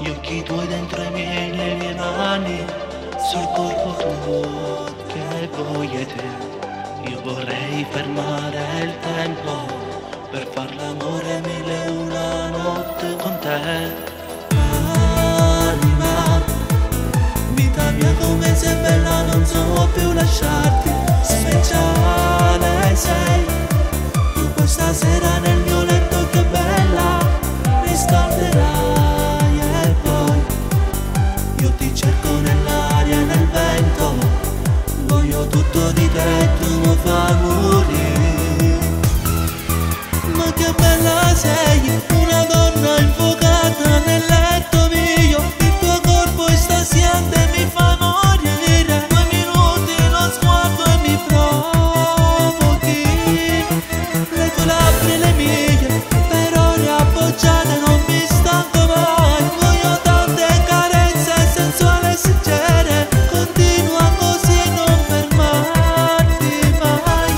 gli occhi tuoi dentro i miei, le mie mani sul corpo tuo, che voglia te. Io vorrei fermare il tempo per far l'amore 1001 notte con te. Anima, vita mia come sei bella, non so più lasciarti. Speciale sei tu questa sera nel mio letto, che bella mi scalderai. E poi io ti cerco nell'aria e nel vento, voglio tutto di te e tu mi fai morire. Ma che bella sei, una donna infuocata nel letto mio, il tuo corpo estasiante mi fa morire. 2 minuti lo sguardo e mi provochi, le tue labbra e le mie, per ore appoggiate non mi stanco mai. Voglio tante carezze sensuali e sincere, continua così e non fermarti mai.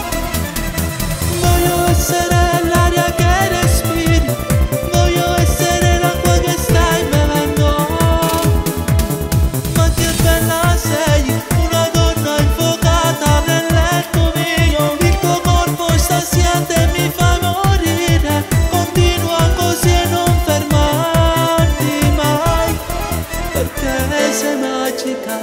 Voglio essere l'aria che respiri, voglio essere l'acqua che stai bevendo. Ma che bella sei, una donna infuocata nel letto mio, il tuo corpo estasiante mi fa morire. Continua così e non fermarti mai, perché sei magica.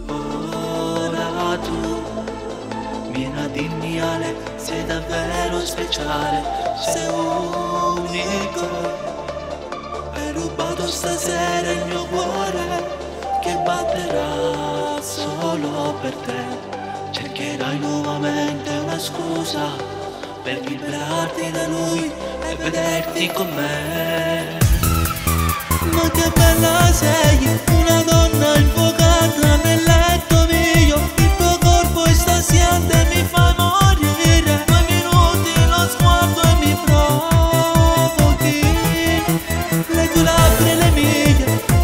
Ora tu vieni a dirmi Ale, sei davvero speciale, sei unico. Hai rubato stasera il mio cuore, che batterà solo per te. Cercherai nuovamente una scusa per liberarti da lui e vederti con me. Ma che bella sei, una donna infuocata nel letto mio, il tuo corpo estasiante mi fa morire. 2 minuti lo sguardo e mi provochi, le tue labbra e le mie,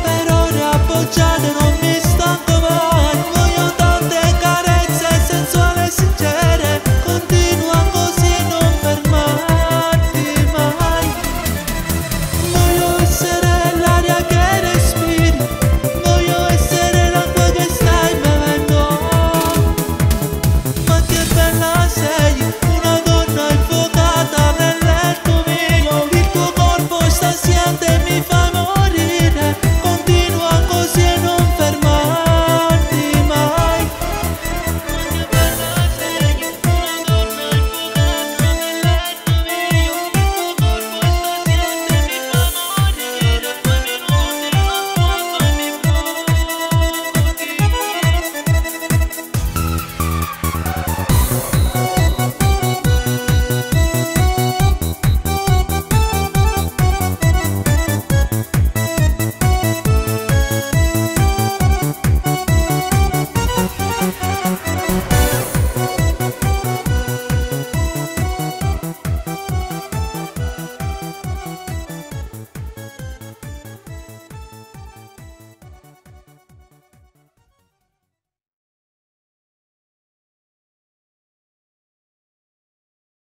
per ore appoggiate non mi stanco mai. Voglio tante carezze sensuali e sincere, continua così e non fermarti mai. Voglio essere l'aria che respiri, voglio essere l'acqua che stai bevendo. Ma che bella sei, una donna infuocata nel letto mio, il tuo corpo estasiante mi fa morire. Continua così e non fermarti mai. Ma che bella sei, una donna infuocata nel letto mio, il tuo corpo estasiante mi fa morire. 2 minuti lo sguardo e mi provochi.